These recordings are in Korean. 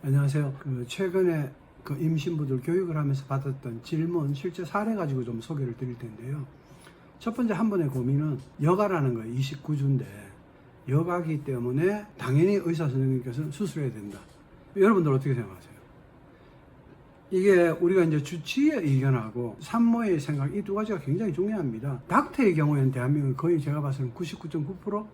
안녕하세요. 최근에 임신부들 교육을 하면서 받았던 질문, 실제 사례 가지고 좀 소개를 드릴 텐데요. 첫 번째 한 번의 고민은 여가라는 거예요. 29주인데 여가기 때문에 당연히 의사 선생님께서는 수술해야 된다. 여러분들 어떻게 생각하세요? 이게 우리가 이제 주치의 의견하고 산모의 생각, 이 두 가지가 굉장히 중요합니다. 닥터의 경우에는 대한민국 거의 제가 봐서는 99.9%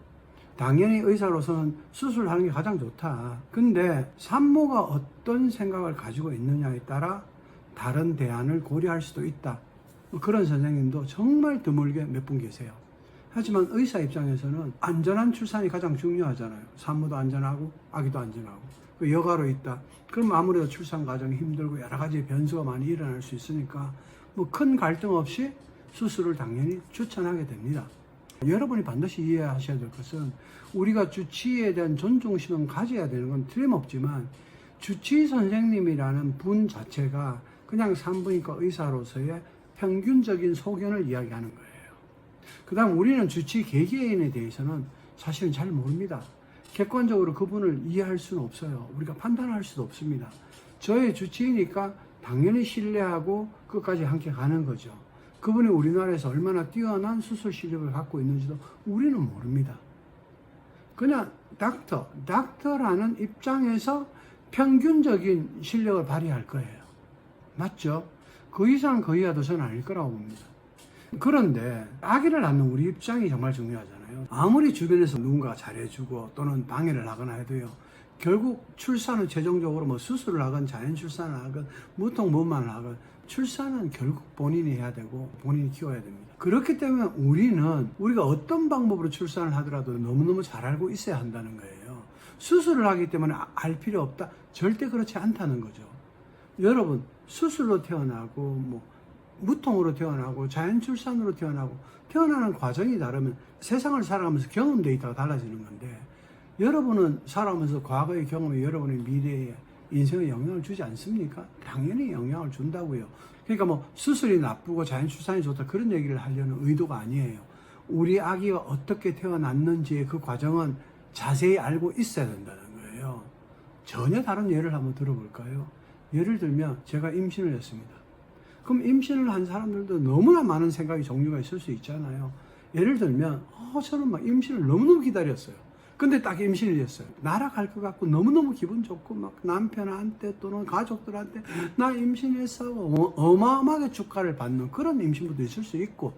당연히 의사로서는 수술하는 게 가장 좋다. 근데 산모가 어떤 생각을 가지고 있느냐에 따라 다른 대안을 고려할 수도 있다. 그런 선생님도 정말 드물게 몇 분 계세요. 하지만 의사 입장에서는 안전한 출산이 가장 중요하잖아요. 산모도 안전하고 아기도 안전하고. 여가로 있다. 그럼 아무래도 출산 과정이 힘들고 여러 가지 변수가 많이 일어날 수 있으니까 큰 갈등 없이 수술을 당연히 추천하게 됩니다. 여러분이 반드시 이해하셔야 될 것은 우리가 주치의에 대한 존중심은 가져야 되는 건 틀림없지만 주치의 선생님이라는 분 자체가 그냥 산부인과 의사로서의 평균적인 소견을 이야기하는 거예요. 그 다음 우리는 주치의 개개인에 대해서는 사실은 잘 모릅니다. 객관적으로 그분을 이해할 수는 없어요. 우리가 판단할 수도 없습니다. 저의 주치의니까 당연히 신뢰하고 끝까지 함께 가는 거죠. 그분이 우리나라에서 얼마나 뛰어난 수술 실력을 갖고 있는지도 우리는 모릅니다. 그냥 닥터라는 입장에서 평균적인 실력을 발휘할 거예요. 맞죠? 그 이상 그 이하도 저는 아닐 거라고 봅니다. 그런데 아기를 낳는 우리 입장이 정말 중요하잖아요. 아무리 주변에서 누군가가 잘해주고 또는 방해를 하거나 해도요. 결국 출산은 최종적으로 수술을 하건 자연 출산을 하건 무통문만을 하건 출산은 결국 본인이 해야 되고 본인이 키워야 됩니다. 그렇기 때문에 우리가 어떤 방법으로 출산을 하더라도 너무너무 잘 알고 있어야 한다는 거예요. 수술을 하기 때문에 알 필요 없다? 절대 그렇지 않다는 거죠. 여러분, 수술로 태어나고 무통으로 태어나고 자연 출산으로 태어나고 태어나는 과정이 다르면 세상을 살아가면서 경험 데이터가 달라지는 건데 여러분은 살아오면서 과거의 경험이 여러분의 미래에 인생에 영향을 주지 않습니까? 당연히 영향을 준다고요. 그러니까 수술이 나쁘고 자연 출산이 좋다 그런 얘기를 하려는 의도가 아니에요. 우리 아기가 어떻게 태어났는지의 그 과정은 자세히 알고 있어야 된다는 거예요. 전혀 다른 예를 한번 들어볼까요? 예를 들면 제가 임신을 했습니다. 그럼 임신을 한 사람들도 너무나 많은 생각이 종류가 있을 수 있잖아요. 예를 들면 저는 임신을 너무너무 기다렸어요. 근데 딱 임신을 했어요. 날아갈 것 같고 너무너무 기분 좋고 남편한테 또는 가족들한테 나 임신했어 어마어마하게 축하를 받는 그런 임신부도 있을 수 있고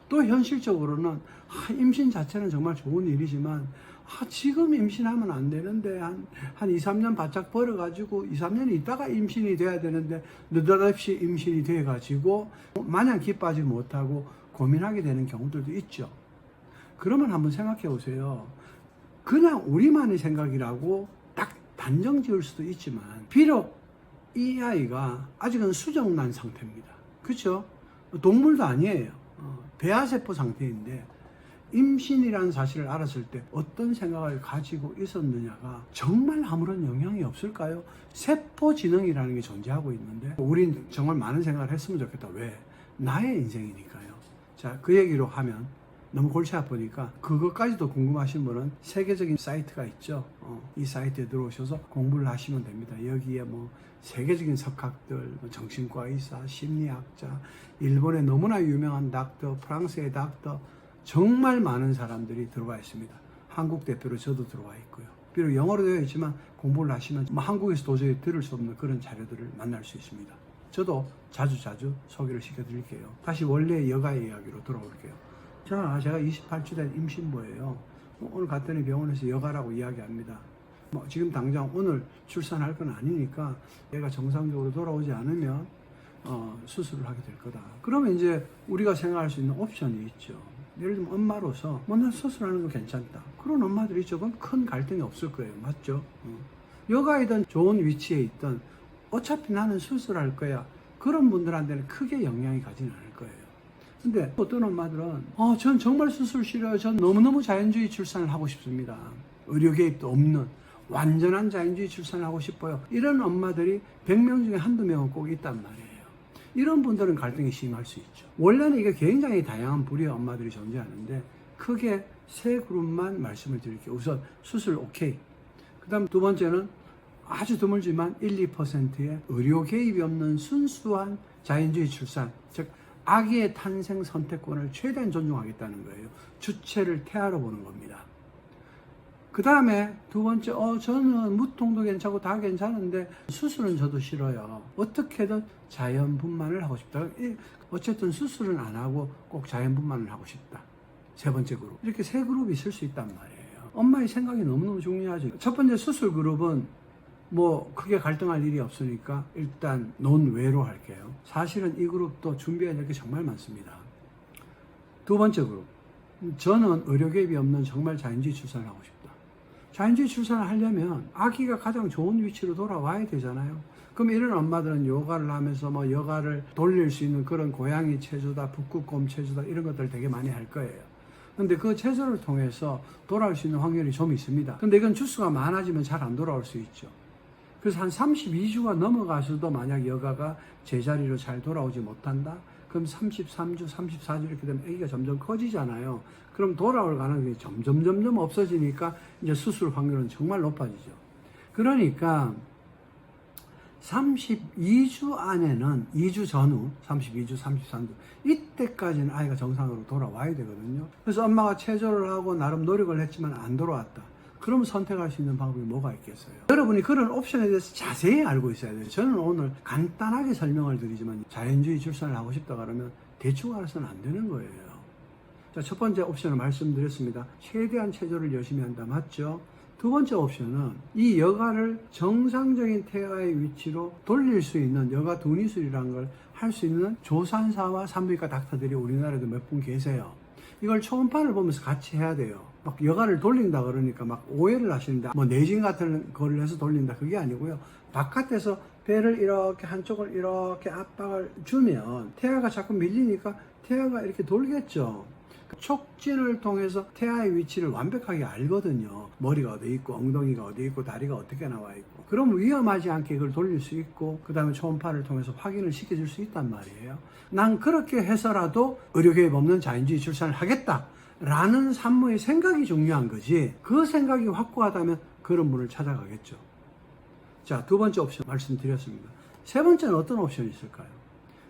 또 현실적으로는 임신 자체는 정말 좋은 일이지만 지금 임신하면 안 되는데 한 2, 3년 바짝 벌어가지고 2, 3년 있다가 임신이 돼야 되는데 느닷없이 임신이 돼가지고 마냥 기뻐하지 못하고 고민하게 되는 경우들도 있죠. 그러면 한번 생각해 보세요. 그냥 우리만의 생각이라고 딱 단정 지을 수도 있지만 비록 이 아이가 아직은 수정난 상태입니다. 그렇죠? 동물도 아니에요. 배아세포 상태인데 임신이라는 사실을 알았을 때 어떤 생각을 가지고 있었느냐가 정말 아무런 영향이 없을까요? 세포지능이라는 게 존재하고 있는데 우린 정말 많은 생각을 했으면 좋겠다. 왜? 나의 인생이니까요. 자, 그 얘기로 하면 너무 골치 아프니까 그것까지도 궁금하신 분은 세계적인 사이트가 있죠. 이 사이트에 들어오셔서 공부를 하시면 됩니다. 여기에 세계적인 석학들, 정신과 의사, 심리학자, 일본의 너무나 유명한 닥터, 프랑스의 닥터, 정말 많은 사람들이 들어와 있습니다. 한국 대표로 저도 들어와 있고요. 비록 영어로 되어 있지만 공부를 하시면 한국에서 도저히 들을 수 없는 그런 자료들을 만날 수 있습니다. 저도 자주 소개를 시켜드릴게요. 다시 원래 여가의 이야기로 돌아올게요. 제가 28주 된 임신부예요. 오늘 갔더니 병원에서 여가라고 이야기합니다. 지금 당장 오늘 출산할 건 아니니까 얘가 정상적으로 돌아오지 않으면 수술을 하게 될 거다. 그러면 이제 우리가 생각할 수 있는 옵션이 있죠. 예를 들면 엄마로서 나 수술하는 거 괜찮다. 그런 엄마들이 있죠. 그건 큰 갈등이 없을 거예요. 맞죠? 여가이든 좋은 위치에 있든 어차피 나는 수술할 거야. 그런 분들한테는 크게 영향이 가지는 않을 거예요. 근데 어떤 엄마들은 전 정말 수술 싫어요. 전 너무너무 자연주의 출산을 하고 싶습니다. 의료 개입도 없는 완전한 자연주의 출산을 하고 싶어요. 이런 엄마들이 100명 중에 한두 명은 꼭 있단 말이에요. 이런 분들은 갈등이 심할 수 있죠. 원래는 이게 굉장히 다양한 부류의 엄마들이 존재하는데 크게 세 그룹만 말씀을 드릴게요. 우선 수술 오케이. 그 다음 두 번째는 아주 드물지만 1, 2%의 의료 개입이 없는 순수한 자연주의 출산, 즉 아기의 탄생 선택권을 최대한 존중하겠다는 거예요. 주체를 태아로 보는 겁니다. 그 다음에 두 번째, 저는 무통도 괜찮고 다 괜찮은데 수술은 저도 싫어요. 어떻게든 자연분만을 하고 싶다. 어쨌든 수술은 안 하고 꼭 자연분만을 하고 싶다. 세 번째 그룹. 이렇게 세 그룹이 있을 수 있단 말이에요. 엄마의 생각이 너무너무 중요하죠. 첫 번째 수술 그룹은 뭐 크게 갈등할 일이 없으니까 일단 논외로 할게요. 사실은 이 그룹도 준비해야 될 게 정말 많습니다. 두 번째 그룹. 저는 의료 개입이 없는 정말 자연주의 출산을 하고 싶다. 자연주의 출산을 하려면 아기가 가장 좋은 위치로 돌아와야 되잖아요. 그럼 이런 엄마들은 요가를 하면서 뭐 여가를 돌릴 수 있는 그런 고양이 체조다, 북극곰 체조다 이런 것들 되게 많이 할 거예요. 근데 그 체조를 통해서 돌아올 수 있는 확률이 좀 있습니다. 근데 이건 주수가 많아지면 잘 안 돌아올 수 있죠. 그래서 한 32주가 넘어가서도 만약 여가가 제자리로 잘 돌아오지 못한다? 그럼 33주, 34주 이렇게 되면 아기가 점점 커지잖아요. 그럼 돌아올 가능성이 점점 없어지니까 이제 수술 확률은 정말 높아지죠. 그러니까 32주 안에는 2주 전후, 32주, 33주 이때까지는 아이가 정상으로 돌아와야 되거든요. 그래서 엄마가 체조를 하고 나름 노력을 했지만 안 돌아왔다. 그럼 선택할 수 있는 방법이 뭐가 있겠어요? 여러분이 그런 옵션에 대해서 자세히 알고 있어야 돼요. 저는 오늘 간단하게 설명을 드리지만 자연주의 출산을 하고 싶다 그러면 대충 알아서는 안 되는 거예요. 자, 첫 번째 옵션을 말씀드렸습니다. 최대한 체조를 열심히 한다. 맞죠? 두 번째 옵션은 이 여가를 정상적인 태아의 위치로 돌릴 수 있는 여가 분리술이라는 걸 할 수 있는 조산사와 산부인과 닥터들이 우리나라에도 몇 분 계세요. 이걸 초음파를 보면서 같이 해야 돼요. 막 여가를 돌린다 그러니까 막 오해를 하시는데 뭐 내진 같은 거를 해서 돌린다 그게 아니고요. 바깥에서 배를 이렇게 한쪽을 이렇게 압박을 주면 태아가 자꾸 밀리니까 태아가 이렇게 돌겠죠. 촉진을 통해서 태아의 위치를 완벽하게 알거든요. 머리가 어디 있고 엉덩이가 어디 있고 다리가 어떻게 나와 있고. 그럼 위험하지 않게 그걸 돌릴 수 있고 그 다음에 초음파를 통해서 확인을 시켜줄 수 있단 말이에요. 난 그렇게 해서라도 의료개입 없는 자연주의 출산을 하겠다 라는 산모의 생각이 중요한 거지. 그 생각이 확고하다면 그런 분을 찾아가겠죠. 자, 두 번째 옵션 말씀드렸습니다. 세 번째는 어떤 옵션이 있을까요?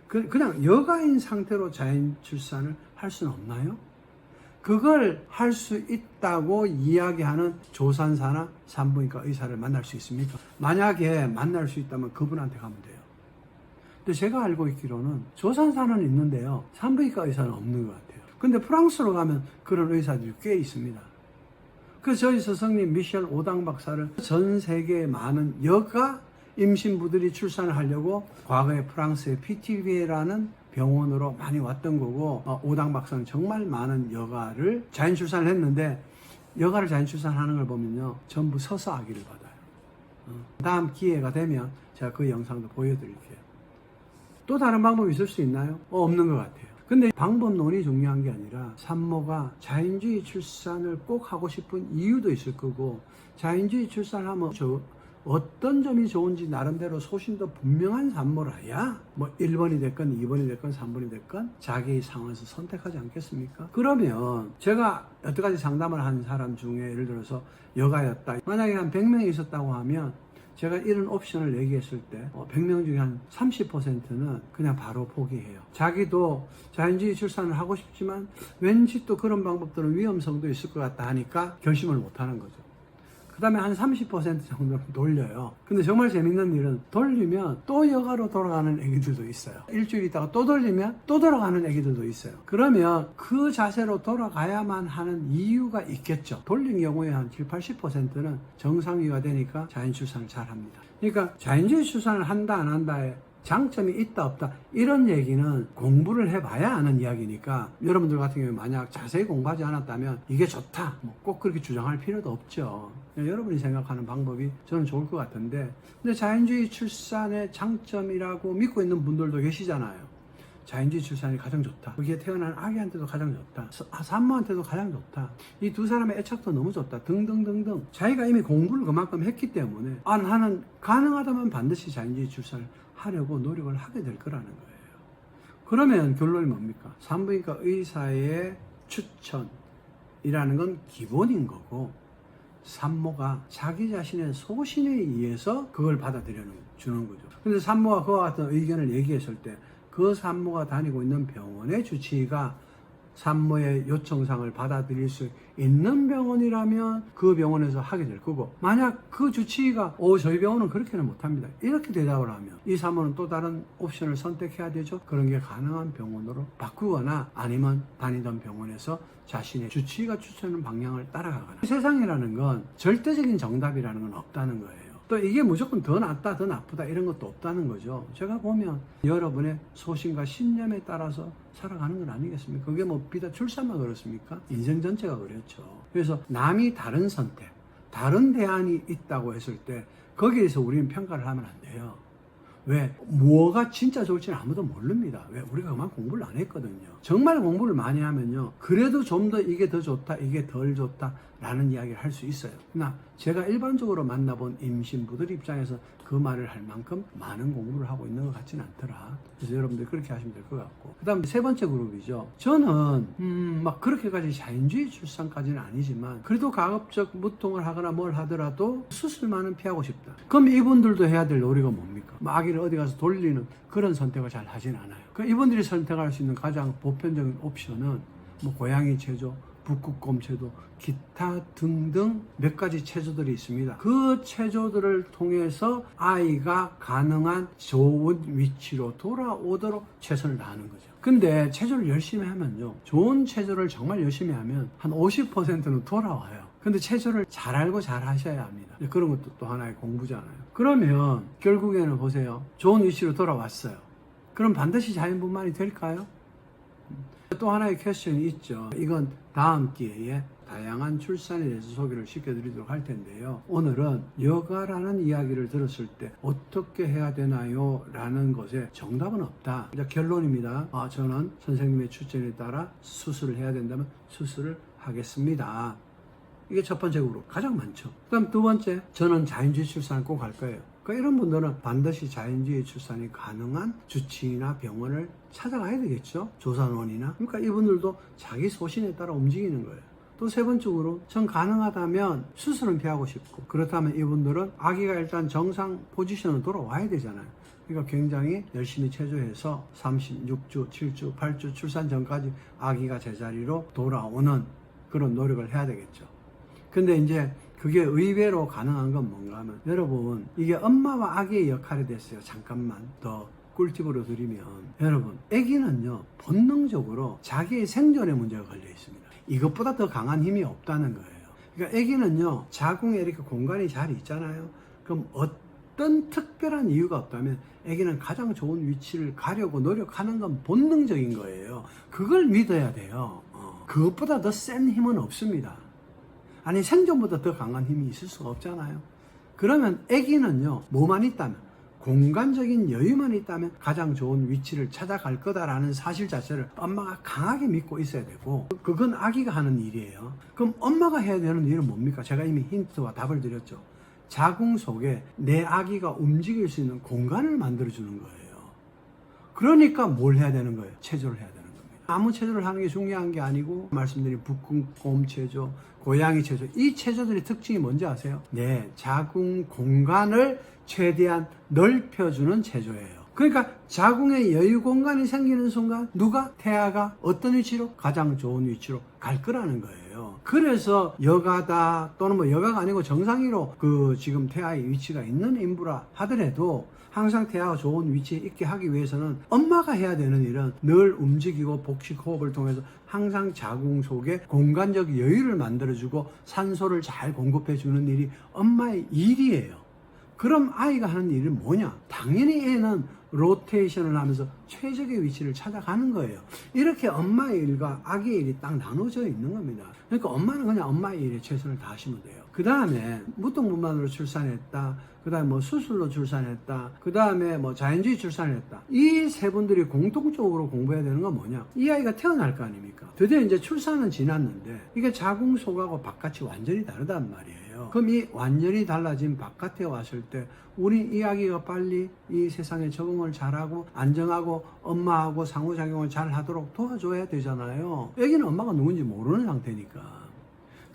그냥 여가인 상태로 자연 출산을 할 수는 없나요? 그걸 할 수 있다고 이야기하는 조산사나 산부인과 의사를 만날 수 있습니까? 만약에 만날 수 있다면 그분한테 가면 돼요. 근데 제가 알고 있기로는 조산사는 있는데요. 산부인과 의사는 없는 것 같아요. 근데 프랑스로 가면 그런 의사들이 꽤 있습니다. 그래서 저희 스승님 미셸 오당 박사를 전 세계의 많은 여가 임신부들이 출산을 하려고 과거에 프랑스의 피티비에라는 병원으로 많이 왔던 거고 오당 박사는 정말 많은 여가를 자연 출산을 했는데 여가를 자연 출산하는 걸 보면요 전부 서서 아기를 받아요. 다음 기회가 되면 제가 그 영상도 보여드릴게요. 또 다른 방법이 있을 수 있나요? 없는 것 같아요. 근데 방법론이 중요한 게 아니라 산모가 자연주의 출산을 꼭 하고 싶은 이유도 있을 거고 자연주의 출산을 하면 어떤 점이 좋은지 나름대로 소신도 분명한 산모라야 뭐 1번이 됐건 2번이 됐건 3번이 됐건 자기의 상황에서 선택하지 않겠습니까? 그러면 제가 여태까지 상담을 한 사람 중에 예를 들어서 여가였다. 만약에 한 100명이 있었다고 하면 제가 이런 옵션을 얘기했을 때 100명 중에 한 30%는 그냥 바로 포기해요. 자기도 자연주의 출산을 하고 싶지만 왠지 또 그런 방법들은 위험성도 있을 것 같다 하니까 결심을 못하는 거죠. 그 다음에 한 30% 정도는 돌려요. 근데 정말 재밌는 일은 돌리면 또 여가로 돌아가는 애기들도 있어요. 일주일 있다가 또 돌리면 또 돌아가는 애기들도 있어요. 그러면 그 자세로 돌아가야만 하는 이유가 있겠죠. 돌린 경우에 한 7, 80%는 정상위가 되니까 자연출산을 잘 합니다. 그러니까 자연주의 출산을 한다 안 한다에 장점이 있다 없다 이런 얘기는 공부를 해봐야 아는 이야기니까 여러분들 같은 경우에 만약 자세히 공부하지 않았다면 이게 좋다 꼭 그렇게 주장할 필요도 없죠. 여러분이 생각하는 방법이 저는 좋을 것 같은데 근데 자연주의 출산의 장점이라고 믿고 있는 분들도 계시잖아요. 자연주의 출산이 가장 좋다. 거기에 태어난 아기한테도 가장 좋다. 산모한테도 가장 좋다. 이 두 사람의 애착도 너무 좋다. 등등등등. 자기가 이미 공부를 그만큼 했기 때문에 나는 가능하다면 반드시 자연주의 출산을 하려고 노력을 하게 될 거라는 거예요. 그러면 결론이 뭡니까? 산부인과 의사의 추천이라는 건 기본인 거고 산모가 자기 자신의 소신에 의해서 그걸 주는 거죠. 근데 산모가 그와 같은 의견을 얘기했을 때 그 산모가 다니고 있는 병원의 주치의가 산모의 요청사항을 받아들일 수 있는 병원이라면 그 병원에서 하게 될 거고, 만약 그 주치의가 저희 병원은 그렇게는 못합니다, 이렇게 대답을 하면 이 산모는 또 다른 옵션을 선택해야 되죠. 그런 게 가능한 병원으로 바꾸거나 아니면 다니던 병원에서 자신의 주치의가 추천하는 방향을 따라가거나. 세상이라는 건 절대적인 정답이라는 건 없다는 거예요. 또 이게 무조건 더 낫다 더 나쁘다 이런 것도 없다는 거죠. 제가 보면 여러분의 소신과 신념에 따라서 살아가는 건 아니겠습니까? 그게 뭐 비단 출산만 그렇습니까? 인생 전체가 그렇죠. 그래서 남이 다른 선택, 다른 대안이 있다고 했을 때 거기에서 우리는 평가를 하면 안 돼요. 왜? 뭐가 진짜 좋을지는 아무도 모릅니다. 왜? 우리가 그만 공부를 안 했거든요. 정말 공부를 많이 하면요, 그래도 좀 더 이게 더 좋다, 이게 덜 좋다 라는 이야기를 할 수 있어요. 그러나 제가 일반적으로 만나본 임신부들 입장에서 그 말을 할 만큼 많은 공부를 하고 있는 것 같지는 않더라. 그래서 여러분들 그렇게 하시면 될 것 같고, 그 다음 세 번째 그룹이죠. 저는 막 그렇게까지 자연주의 출산까지는 아니지만 그래도 가급적 무통을 하거나 뭘 하더라도 수술만은 피하고 싶다. 그럼 이분들도 해야 될 노력은 뭡니까? 아기를 어디 가서 돌리는 그런 선택을 잘 하진 않아요. 이분들이 선택할 수 있는 가장 보편적인 옵션은 뭐 고양이 체조, 북극곰 체조, 기타 등등 몇 가지 체조들이 있습니다. 그 체조들을 통해서 아이가 가능한 좋은 위치로 돌아오도록 최선을 다하는 거죠. 근데 체조를 열심히 하면요, 좋은 체조를 정말 열심히 하면 한 50%는 돌아와요. 근데 체조를 잘 알고 잘 하셔야 합니다. 그런 것도 또 하나의 공부잖아요. 그러면 결국에는 보세요, 좋은 위치로 돌아왔어요. 그럼 반드시 자연분만이 될까요? 또 하나의 퀘스천이 있죠. 이건 다음 기회에 다양한 출산에 대해서 소개를 시켜드리도록 할 텐데요. 오늘은 여가라는 이야기를 들었을 때 어떻게 해야 되나요? 라는 것에 정답은 없다. 결론입니다. 저는 선생님의 추천에 따라 수술을 해야 된다면 수술을 하겠습니다. 이게 첫 번째 그룹, 가장 많죠. 그 다음 두 번째, 저는 자연주의 출산을 꼭 할 거예요. 이런 분들은 반드시 자연주의 출산이 가능한 주치의나 병원을 찾아가야 되겠죠. 조산원이나. 그러니까 이분들도 자기 소신에 따라 움직이는 거예요. 또 세 번째로, 전 가능하다면 수술은 피하고 싶고, 그렇다면 이분들은 아기가 일단 정상 포지션으로 돌아와야 되잖아요. 그러니까 굉장히 열심히 체조해서 36주, 7주, 8주 출산 전까지 아기가 제자리로 돌아오는 그런 노력을 해야 되겠죠. 근데 이제 그게 의외로 가능한 건 뭔가 하면, 여러분, 이게 엄마와 아기의 역할이 됐어요. 잠깐만 더 꿀팁으로 드리면, 여러분, 아기는요 본능적으로 자기의 생존의 문제가 걸려 있습니다. 이것보다 더 강한 힘이 없다는 거예요. 그러니까 아기는요, 자궁에 이렇게 공간이 잘 있잖아요. 그럼 어떤 특별한 이유가 없다면 아기는 가장 좋은 위치를 가려고 노력하는 건 본능적인 거예요. 그걸 믿어야 돼요. 그것보다 더 센 힘은 없습니다. 아니, 생존보다 더 강한 힘이 있을 수가 없잖아요. 그러면 아기는요, 뭐만 있다면, 공간적인 여유만 있다면 가장 좋은 위치를 찾아갈 거다라는 사실 자체를 엄마가 강하게 믿고 있어야 되고, 그건 아기가 하는 일이에요. 그럼 엄마가 해야 되는 일은 뭡니까? 제가 이미 힌트와 답을 드렸죠. 자궁 속에 내 아기가 움직일 수 있는 공간을 만들어주는 거예요. 그러니까 뭘 해야 되는 거예요? 체조를 해야 되는 거예요. 아무 체조를 하는 게 중요한 게 아니고, 말씀드린 북극곰 체조, 고양이 체조, 이 체조들의 특징이 뭔지 아세요? 네, 자궁 공간을 최대한 넓혀주는 체조예요. 그러니까 자궁에 여유 공간이 생기는 순간 누가? 태아가 어떤 위치로? 가장 좋은 위치로 갈 거라는 거예요. 그래서 여가다, 또는 뭐 여가가 아니고 정상이로 지금 태아의 위치가 있는 인부라 하더라도 항상 태아가 좋은 위치에 있게 하기 위해서는 엄마가 해야 되는 일은 늘 움직이고 복식 호흡을 통해서 항상 자궁 속에 공간적 여유를 만들어주고 산소를 잘 공급해주는 일이 엄마의 일이에요. 그럼 아이가 하는 일은 뭐냐? 당연히 애는 로테이션을 하면서 최적의 위치를 찾아가는 거예요. 이렇게 엄마의 일과 아기의 일이 딱 나눠져 있는 겁니다. 그러니까 엄마는 그냥 엄마의 일에 최선을 다하시면 돼요. 그 다음에 무통분만으로 출산했다, 그 다음에 뭐 수술로 출산했다, 그 다음에 뭐 자연주의 출산했다. 이 세 분들이 공통적으로 공부해야 되는 건 뭐냐? 이 아이가 태어날 거 아닙니까? 드디어 이제 출산은 지났는데 이게 자궁 속하고 바깥이 완전히 다르단 말이에요. 그럼 이 완전히 달라진 바깥에 왔을 때 우리 이 아기가 빨리 이 세상에 적응을 잘하고 안정하고 엄마하고 상호작용을 잘 하도록 도와줘야 되잖아요. 애기는 엄마가 누군지 모르는 상태니까.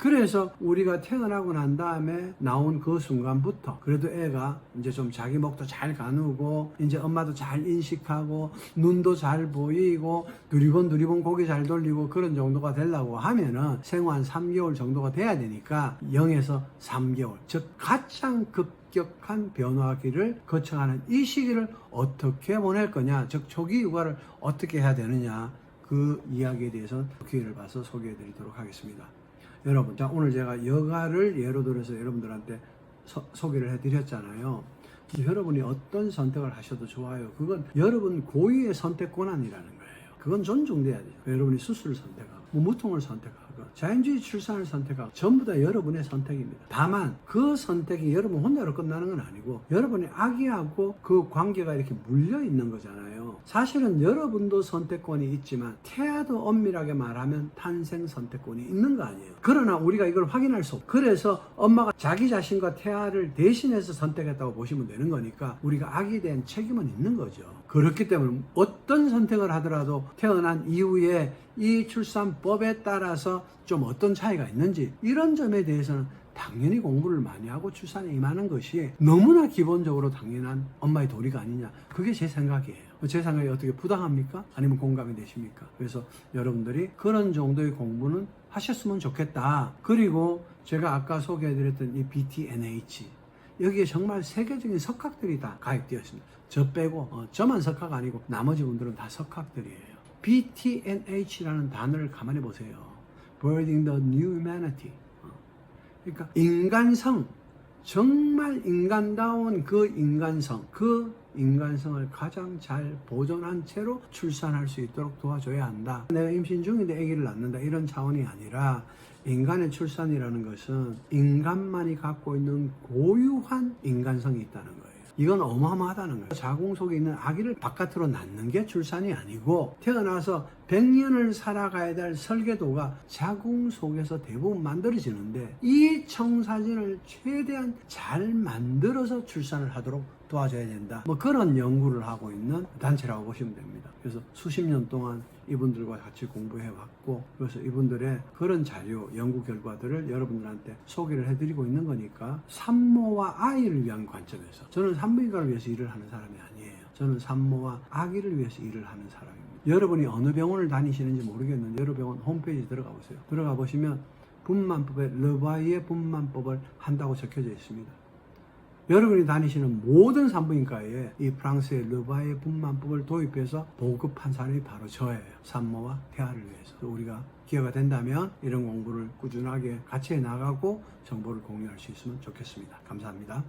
그래서 우리가 태어나고 난 다음에 나온 그 순간부터 그래도 애가 이제 좀 자기 목도 잘 가누고 이제 엄마도 잘 인식하고 눈도 잘 보이고 두리번 고개 잘 돌리고 그런 정도가 되려고 하면은 생후 한 3개월 정도가 돼야 되니까 0에서 3개월, 즉 가장 급격한 변화기를 거쳐가는 이 시기를 어떻게 보낼 거냐, 즉 초기 육아를 어떻게 해야 되느냐, 그 이야기에 대해서 기회를 봐서 소개해 드리도록 하겠습니다. 여러분, 자, 오늘 제가 여가를 예로 들어서 여러분들한테 소개를 해 드렸잖아요. 여러분이 어떤 선택을 하셔도 좋아요. 그건 여러분 고유의 선택 권한이라는 거예요. 그건 존중돼야 돼요. 여러분이 수술을 선택하고 무통을 선택하고 자연주의 출산을 선택하고 전부 다 여러분의 선택입니다. 다만 그 선택이 여러분 혼자로 끝나는 건 아니고 여러분의 아기하고 그 관계가 이렇게 물려 있는 거잖아요. 사실은 여러분도 선택권이 있지만 태아도 엄밀하게 말하면 탄생 선택권이 있는 거 아니에요. 그러나 우리가 이걸 확인할 수 없고, 그래서 엄마가 자기 자신과 태아를 대신해서 선택했다고 보시면 되는 거니까 우리가 아기에 대한 책임은 있는 거죠. 그렇기 때문에 어떤 선택을 하더라도 태어난 이후에 이 출산법에 따라서 좀 어떤 차이가 있는지 이런 점에 대해서는 당연히 공부를 많이 하고 출산에 임하는 것이 너무나 기본적으로 당연한 엄마의 도리가 아니냐, 그게 제 생각이에요. 제 생각이 어떻게 부당합니까? 아니면 공감이 되십니까? 그래서 여러분들이 그런 정도의 공부는 하셨으면 좋겠다. 그리고 제가 아까 소개해드렸던 이 BTNH, 여기에 정말 세계적인 석학들이 다 가입되어 있습니다. 저 빼고 저만 석학 아니고 나머지 분들은 다 석학들이에요. BTNH라는 단어를 가만히 보세요. Birthing the New Humanity. 그러니까 인간성, 정말 인간다운 그 인간성을 가장 잘 보존한 채로 출산할 수 있도록 도와줘야 한다. 내가 임신 중인데 아기를 낳는다, 이런 차원이 아니라 인간의 출산이라는 것은 인간만이 갖고 있는 고유한 인간성이 있다는 거예요. 이건 어마어마하다는 거예요. 자궁 속에 있는 아기를 바깥으로 낳는 게 출산이 아니고 태어나서 100년을 살아가야 될 설계도가 자궁 속에서 대부분 만들어지는데 이 청사진을 최대한 잘 만들어서 출산을 하도록 도와줘야 된다. 뭐 그런 연구를 하고 있는 단체라고 보시면 됩니다. 그래서 수십 년 동안 이분들과 같이 공부해 왔고, 그래서 이분들의 그런 자료, 연구 결과들을 여러분들한테 소개를 해드리고 있는 거니까 산모와 아이를 위한 관점에서, 저는 산부인과를 위해서 일을 하는 사람이 아니에요. 저는 산모와 아기를 위해서 일을 하는 사람입니다. 여러분이 어느 병원을 다니시는지 모르겠는데 여러 병원 홈페이지 들어가 보세요. 들어가 보시면 분만법에 르바이의 분만법을 한다고 적혀져 있습니다. 여러분이 다니시는 모든 산부인과에 이 프랑스의 르바이의 분만법을 도입해서 보급한 사람이 바로 저예요. 산모와 태아를 위해서. 우리가 기회가 된다면 이런 공부를 꾸준하게 같이 해나가고 정보를 공유할 수 있으면 좋겠습니다. 감사합니다.